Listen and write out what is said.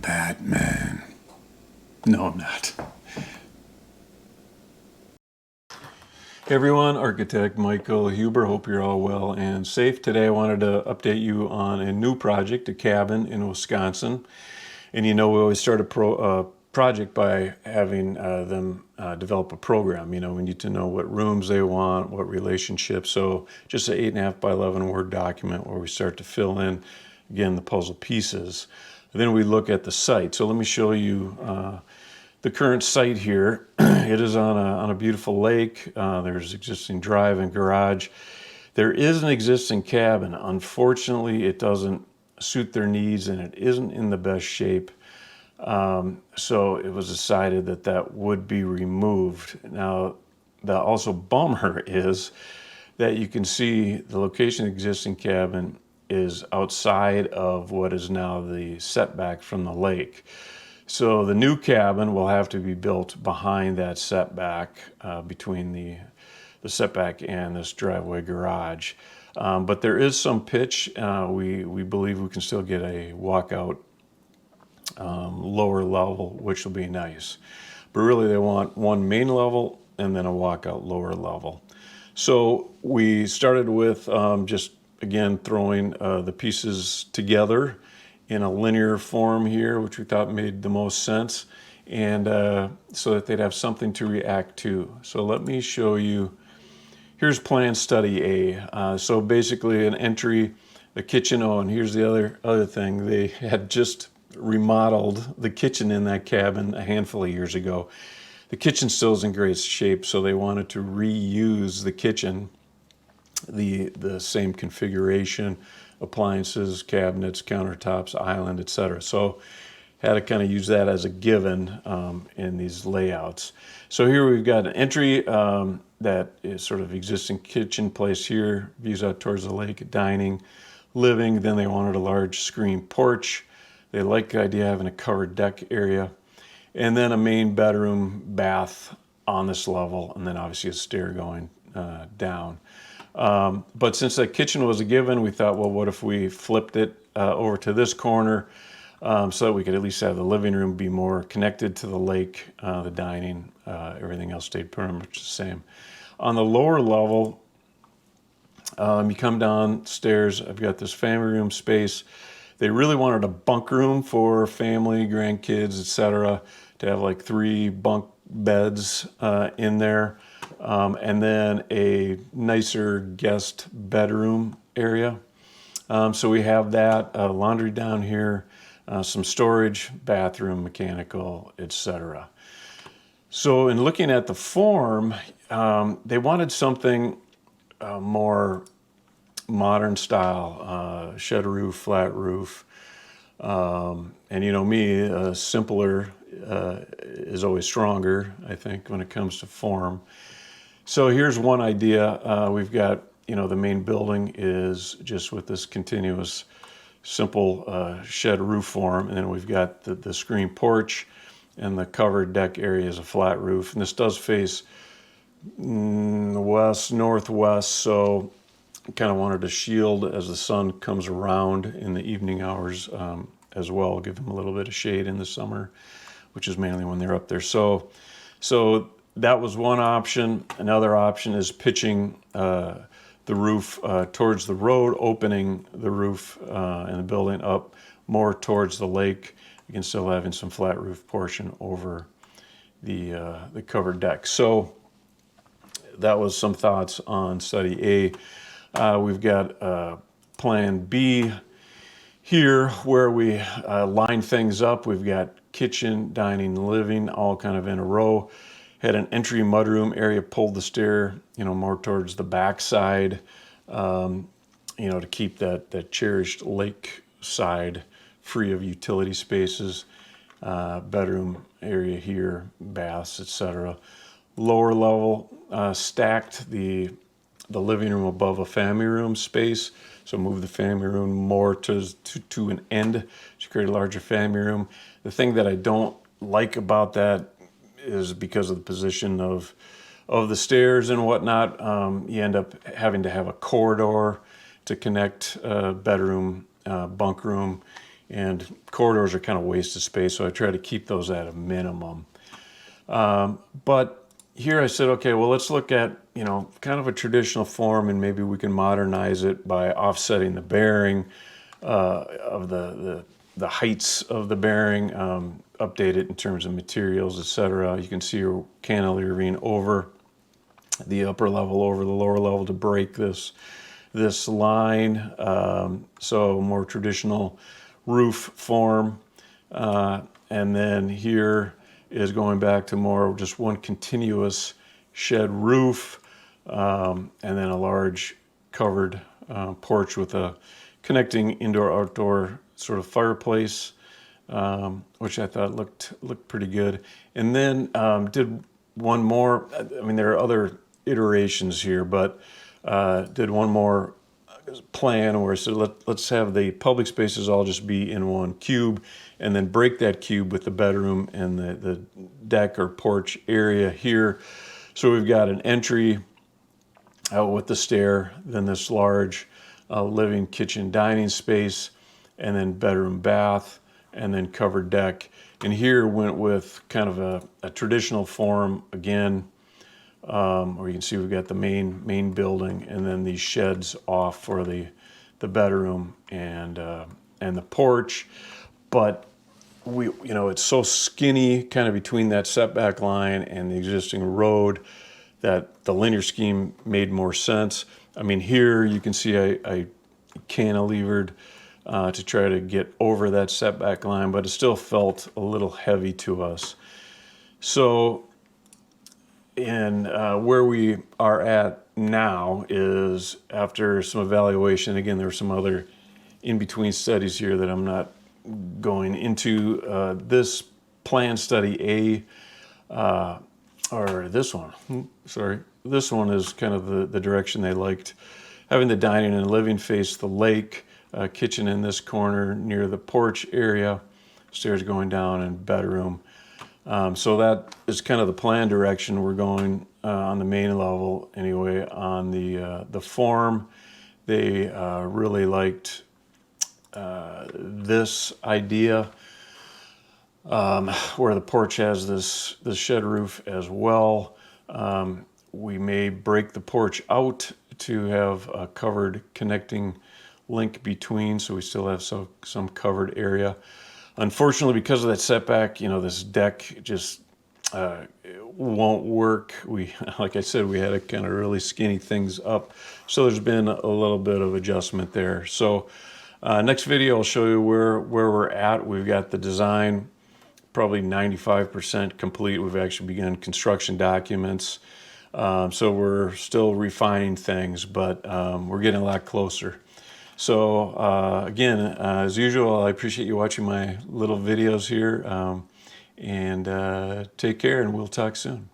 Batman. No, I'm not. Hey everyone, Architect Michael Huber. Hope you're all well and safe. Today I wanted to update you on a new project, a cabin in Wisconsin. And you know, we always start a project by having them develop a program. You know, we need to know what rooms they want, what relationships. So just an 8.5 by 11 Word document where we start to fill in, again, the puzzle pieces. And then we look at the site. So let me show you the current site here. It is on a beautiful lake. There's existing drive and garage. There is an existing cabin. Unfortunately, it doesn't suit their needs and it isn't in the best shape. So it was decided that that would be removed. Now, the also bummer is that you can see the location of the existing cabin is outside of what is now the setback from the lake. So the new cabin will have to be built behind that setback, between the setback and this driveway garage. But there is some pitch. We believe we can still get a walkout lower level, which will be nice. But really they want one main level and then a walkout lower level. So we started with just, again, throwing the pieces together in a linear form here, which we thought made the most sense, and so that they'd have something to react to. So let me show you. Here's plan study A. So basically an entry, a kitchen. Oh, and here's the other thing. They had just remodeled the kitchen in that cabin a handful of years ago. The kitchen still is in great shape, so they wanted to reuse the kitchen, the same configuration, appliances, cabinets, countertops, island, etc. So had to kind of use that as a given in these layouts. So here we've got an entry that is sort of existing kitchen place here, views out towards the lake, dining, living. Then they wanted a large screen porch. They like the idea of having a covered deck area. And then a main bedroom, bath on this level, and then obviously a stair going down. But since that kitchen was a given, we thought, well, what if we flipped it over to this corner so that we could at least have the living room be more connected to the lake, the dining, everything else stayed pretty much the same. On the lower level, you come downstairs, I've got this family room space. They really wanted a bunk room for family, grandkids, etc., to have like 3 bunk beds in there. And then a nicer guest bedroom area. So we have that, laundry down here, some storage, bathroom, mechanical, etc. So in looking at the form, they wanted something more modern style, shed roof, flat roof. And you know me, simpler is always stronger, I think, when it comes to form. So here's one idea. We've got, you know, the main building is just with this continuous, simple shed roof form. And then we've got the screen porch, and the covered deck area is a flat roof. And this does face west, northwest. So kind of wanted to shield as the sun comes around in the evening hours as well, give them a little bit of shade in the summer, which is mainly when they're up there. So that was one option. Another option is pitching the roof towards the road, opening the roof and the building up more towards the lake. You can still having some flat roof portion over the covered deck. So that was some thoughts on study A. We've got plan B here where we line things up. We've got kitchen, dining, living, all kind of in a row. Had an entry mudroom area, pulled the stair, you know, more towards the back side, you know, to keep that cherished lake side free of utility spaces. Bedroom area here, baths, etc. Lower level, stacked the living room above a family room space. So move the family room more to an end to create a larger family room. The thing that I don't like about that is because of the position of the stairs and whatnot, you end up having to have a corridor to connect bedroom, bunk room and corridors are kind of wasted space, so I try to keep those at a minimum. But here I said, okay, well, let's look at, you know, kind of a traditional form, and maybe we can modernize it by offsetting the bearing of the heights of the bearing, update it in terms of materials, etc. You can see you're cantilevering over the upper level over the lower level to break this line. So more traditional roof form. And then here is going back to more just one continuous shed roof, and then a large covered porch with a connecting indoor-outdoor sort of fireplace, which I thought looked pretty good. And then did one more. I mean, there are other iterations here, but did one more plan where I said, let's have the public spaces all just be in one cube, and then break that cube with the bedroom and the deck or porch area here. So we've got an entry out with the stair, then this large living, kitchen, dining space, and then bedroom, bath, and then covered deck. And here went with kind of a traditional form again, where you can see we've got the main building, and then these sheds off for the bedroom and the porch. But you know, it's so skinny kind of between that setback line and the existing road that the linear scheme made more sense. I mean, here you can see I cantilevered to try to get over that setback line, but it still felt a little heavy to us. So, and where we are at now is, after some evaluation, again, there were some other in-between studies here that I'm not going into. This plan study A, or this one, sorry, this one is kind of the direction they liked. Having the dining and living face the lake, kitchen in this corner near the porch area, stairs going down, and bedroom. So that is kind of the plan direction we're going on the main level anyway. On the form, they really liked this idea, where the porch has this shed roof as well. We may break the porch out to have a covered connecting link between, so we still have some covered area. Unfortunately, because of that setback, you know, this deck just won't work. Like I said, we had to kind of really skinny things up, so there's been a little bit of adjustment there. So next video I'll show you where we're at. We've got the design probably 95% complete. We've actually begun construction documents, so we're still refining things, but we're getting a lot closer. So again, as usual, I appreciate you watching my little videos here, and take care, and we'll talk soon.